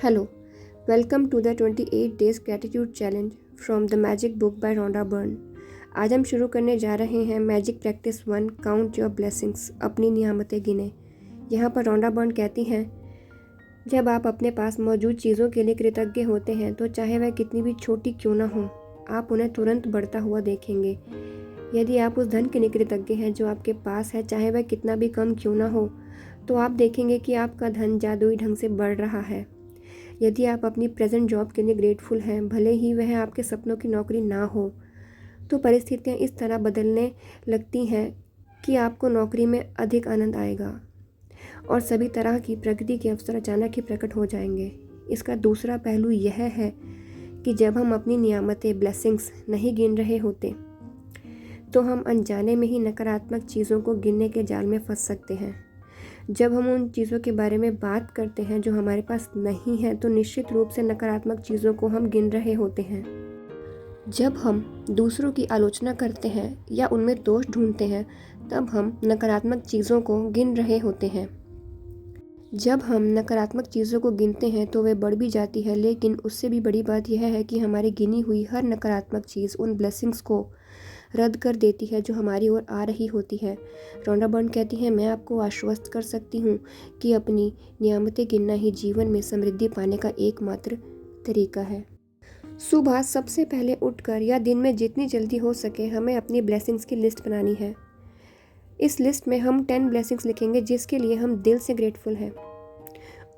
Hello, welcome to the 28 Days Gratitude Challenge from the Magic Book by Rhonda Byrne। आज हम शुरू करने जा रहे हैं magic practice 1 count your blessings, अपनी नियामतें गिने। यहाँ पर रॉन्डा बर्न कहती हैं, जब आप अपने पास मौजूद चीज़ों के लिए कृतज्ञ होते हैं तो चाहे वह कितनी भी छोटी क्यों ना हो, आप उन्हें तुरंत बढ़ता हुआ देखेंगे। यदि आप उस धन के लिए कृतज्ञ हैं जो आपके पास है, चाहे वह कितना भी कम क्यों ना हो, तो आप देखेंगे कि आपका धन जादुई ढंग से बढ़ रहा है। यदि आप अपनी प्रेजेंट जॉब के लिए ग्रेटफुल हैं, भले ही वह आपके सपनों की नौकरी ना हो, तो परिस्थितियां इस तरह बदलने लगती हैं कि आपको नौकरी में अधिक आनंद आएगा और सभी तरह की प्रगति के अवसर अचानक ही प्रकट हो जाएंगे। इसका दूसरा पहलू यह है कि जब हम अपनी नियामतें ब्लेसिंग्स नहीं गिन रहे होते, तो हम अनजाने में ही नकारात्मक चीज़ों को गिनने के जाल में फंस सकते हैं। जब हम उन चीज़ों के बारे में बात करते हैं जो हमारे पास नहीं है, तो निश्चित रूप से नकारात्मक चीज़ों को हम गिन रहे होते हैं। जब हम दूसरों की आलोचना करते हैं या उनमें दोष ढूंढते हैं, तब हम नकारात्मक चीज़ों को गिन रहे होते हैं। जब हम नकारात्मक चीज़ों को गिनते हैं तो वे बढ़ भी जाती है, लेकिन उससे भी बड़ी बात यह है कि हमारी गिनी हुई हर नकारात्मक चीज़ उन ब्लेसिंग्स को रद्द कर देती है जो हमारी ओर आ रही होती है। रॉन्डा बर्न कहती है, मैं आपको आश्वस्त कर सकती हूँ कि अपनी नियामतें गिनना ही जीवन में समृद्धि पाने का एकमात्र तरीका है। सुबह सबसे पहले उठकर या दिन में जितनी जल्दी हो सके हमें अपनी ब्लेसिंग्स की लिस्ट बनानी है। इस लिस्ट में हम 10 ब्लेसिंग्स लिखेंगे जिसके लिए हम दिल से ग्रेटफुल हैं,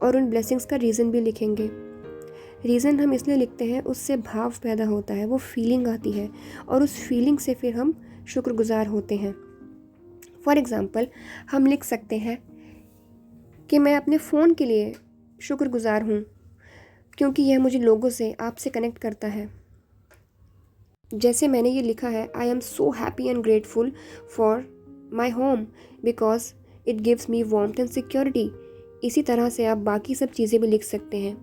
और उन ब्लेसिंग्स का रीज़न भी लिखेंगे। रीज़न हम इसलिए लिखते हैं, उससे भाव पैदा होता है, वो फीलिंग आती है और उस फीलिंग से फिर हम शुक्रगुजार होते हैं। फॉर एग्ज़ाम्पल, हम लिख सकते हैं कि मैं अपने फ़ोन के लिए शुक्रगुजार हूँ क्योंकि यह मुझे लोगों से आपसे कनेक्ट करता है। जैसे मैंने ये लिखा है, I am so happy and grateful for my home because it gives me warmth and security. इसी तरह से आप बाकी सब चीज़ें भी लिख सकते हैं।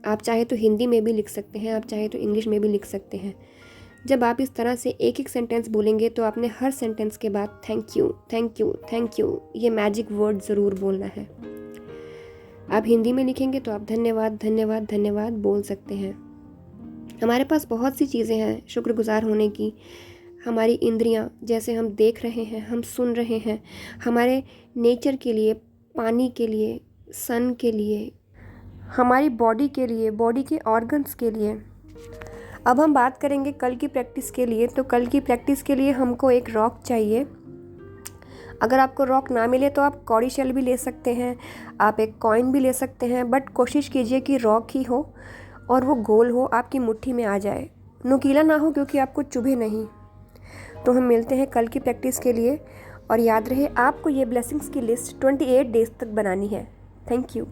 आप चाहे तो हिंदी में भी लिख सकते हैं, आप चाहे तो इंग्लिश में भी लिख सकते हैं। जब आप इस तरह से एक एक सेंटेंस बोलेंगे तो आपने हर सेंटेंस के बाद thank you, thank you, thank you ये मैजिक वर्ड ज़रूर बोलना है। आप हिंदी में लिखेंगे तो आप धन्यवाद, धन्यवाद, धन्यवाद बोल सकते हैं। हमारे पास बहुत सी चीज़ें हैं शुक्रगुजार होने की। हमारी इंद्रियां, जैसे हम देख रहे हैं, हम सुन रहे हैं, हमारे नेचर के लिए, पानी के लिए, सन के लिए, हमारी बॉडी के लिए, बॉडी के ऑर्गन्स के लिए। अब हम बात करेंगे कल की प्रैक्टिस के लिए। तो कल की प्रैक्टिस के लिए हमको एक रॉक चाहिए। अगर आपको रॉक ना मिले तो आप कौड़ी शेल भी ले सकते हैं, आप एक कॉइन भी ले सकते हैं, बट कोशिश कीजिए कि रॉक ही हो और वो गोल हो, आपकी मुट्ठी में आ जाए, नुकीला ना हो क्योंकि आपको चुभे नहीं। तो हम मिलते हैं कल की प्रैक्टिस के लिए, और याद रहे आपको ये ब्लेसिंग्स की लिस्ट 28 डेज तक बनानी है। Thank you.